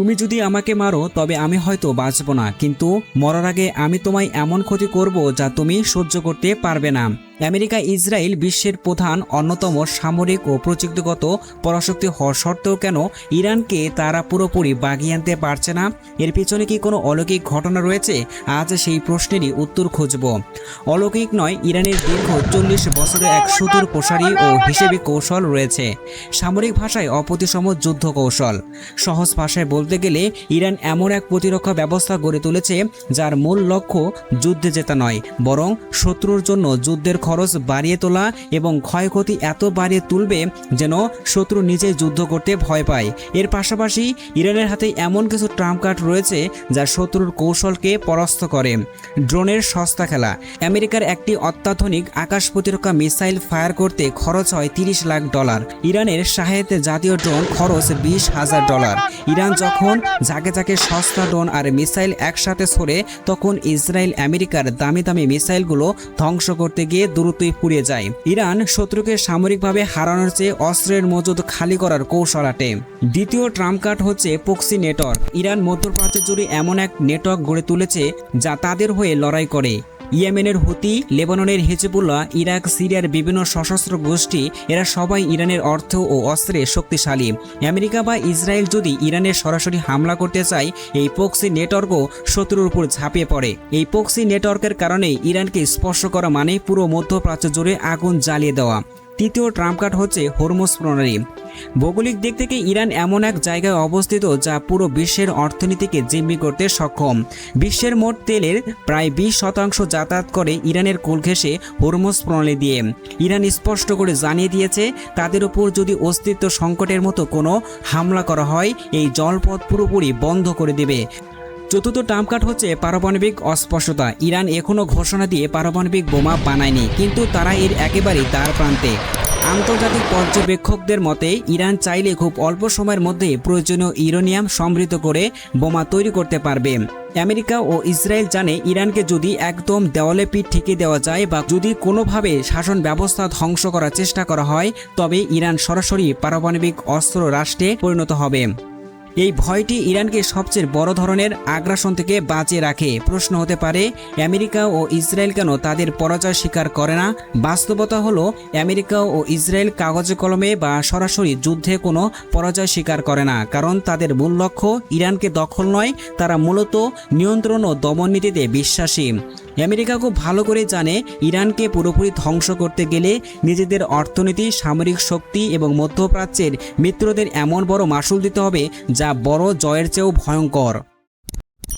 তুমি যদি আমাকে মারো তবে আমি হয়তো বাঁচব না, কিন্তু মরার আগে আমি তোমায় এমন ক্ষতি করব যা তুমি সহ্য করতে পারবে না। আমেরিকা ইসরায়েল বিশ্বের প্রধান অন্যতম সামরিক ও প্রযুক্তিগত পরাশক্তি হওয়া সত্ত্বেও কেন ইরানকে তারা পুরোপুরি বাগিয়ে আনতে পারছে না? এর পিছনে কি কোনো অলৌকিক ঘটনা রয়েছে? আজ সেই প্রশ্নেরই উত্তর খুঁজব। অলৌকিক নয়, ইরানের দীর্ঘ 40 বছরের এক সুদূর প্রসারী ও হিসেবি কৌশল রয়েছে। সামরিক ভাষায় অপ্রতিসম যুদ্ধ কৌশল। সহজ ভাষায় বলতে গেলে ইরান এমন এক প্রতিরক্ষা ব্যবস্থা গড়ে তুলেছে যার মূল লক্ষ্য যুদ্ধে জেতা নয়, বরং শত্রুর জন্য যুদ্ধের খরচ বাড়িয়ে তোলা এবং ক্ষয়ক্ষতি এত বাড়িয়ে তুলবে যেন শত্রু নিজেই যুদ্ধ করতে ভয় পায়। এর পাশাপাশি ইরানের হাতে এমন কিছু ট্রাম্প কার্ড রয়েছে যা শত্রুর কৌশলকে পরাস্ত করে। ড্রোনের সস্তা খেলা। আমেরিকার একটি অত্যাধুনিক আকাশ প্রতিরক্ষা মিসাইল ফায়ার করতে খরচ হয় $30 লাখ। ইরানের শাহেদ জাতীয় ড্রোন খরচ $20,000। ইরান যখন ঝাঁকে ঝাঁকে সস্তা ড্রোন আর মিসাইল একসাথে ছোড়ে তখন ইসরায়েল আমেরিকার দামি দামি মিসাইলগুলো ধ্বংস করতে গিয়ে দ্রুতই পুড়িয়ে যায়। ইরান শত্রুকে সামরিকভাবে হারানোর চেয়ে অস্ত্রের মজুদ খালি করার কৌশল আটে। দ্বিতীয় ট্রাম্প কার্ড হচ্ছে প্রক্সি নেটওয়ার্ক। ইরান মধ্যপ্রাচ্য জুড়ে এমন এক নেটওয়ার্ক গড়ে তুলেছে যা তাদের হয়ে লড়াই করে। ইয়েমেনের হুতি, লেবাননের হিজবুল্লাহ, ইরাক, সিরিয়ার বিভিন্ন সশস্ত্র গোষ্ঠী, এরা সবাই ইরানের অর্থ ও অস্ত্রে শক্তিশালী। আমেরিকা বা ইসরায়েল যদি ইরানের সরাসরি হামলা করতে চায়, এই প্রক্সি নেটওয়ার্কও শত্রুর উপর ঝাঁপিয়ে পড়ে। এই প্রক্সি নেটওয়ার্কের কারণে ইরানকে স্পর্শ করা মানে পুরো মধ্যপ্রাচ্য জুড়ে আগুন জ্বালিয়ে দেওয়া। তৃতীয় ট্রাম্প কার্ড হচ্ছে হরমুজ প্রণালী। ভৌগোলিক দিক থেকে ইরান এমন এক জায়গায় অবস্থিত যা পুরো বিশ্বের অর্থনীতিকে জিম্মি করতে সক্ষম। বিশ্বের মোট তেলের প্রায় 20% যাতায়াত করে ইরানের কোল ঘেঁষে হরমুজ প্রণালী দিয়ে। ইরান স্পষ্ট করে জানিয়ে দিয়েছে তাদের উপর যদি অস্তিত্ব সংকটের মতো কোনো হামলা করা হয়, এই জলপথ পুরোপুরি বন্ধ করে দেবে। চতুর্থ ট্রাম্প কার্ড হচ্ছে পারমাণবিক অস্পষ্টতা। ইরান এখনও ঘোষণা দিয়ে পারমাণবিক বোমা বানায়নি, কিন্তু তারা এর একেবারেই দ্বার প্রান্তে। আন্তর্জাতিক পর্যবেক্ষকদের মতে ইরান চাইলে খুব অল্প সময়ের মধ্যে প্রয়োজনীয় ইউরেনিয়াম সমৃদ্ধ করে বোমা তৈরি করতে পারবে। আমেরিকা ও ইসরায়েল জানে ইরানকে যদি একদম দেওয়ালে পিঠ ঠেকিয়ে দেওয়া যায় বা যদি কোনোভাবে শাসন ব্যবস্থা ধ্বংস করার চেষ্টা করা হয়, তবে ইরান সরাসরি পারমাণবিক অস্ত্র রাষ্ট্রে পরিণত হবে। এই ভয়টি ইরানকে সবচেয়ে বড় ধরনের আগ্রাসন থেকে বাঁচিয়ে রাখে। প্রশ্ন হতে পারে, আমেরিকা ও ইসরায়েল কেন তাদের পরাজয় স্বীকার করে না? বাস্তবতা হলো আমেরিকা ও ইসরায়েল কাগজে কলমে বা সরাসরি যুদ্ধে কোনো পরাজয় স্বীকার করে না, কারণ তাদের মূল লক্ষ্য ইরানকে দখল নয়, তারা মূলত নিয়ন্ত্রণ ও দমন নীতিতে বিশ্বাসী। আমেরিকা খুব ভালো করে জানে ইরানকে পুরোপুরি ধ্বংস করতে গেলে নিজেদের অর্থনীতি, সামরিক শক্তি এবং মধ্যপ্রাচ্যের মিত্রদের এমন বড় মাসুল দিতে হবে যা বড় জয়ের চেয়েও ভয়ঙ্কর।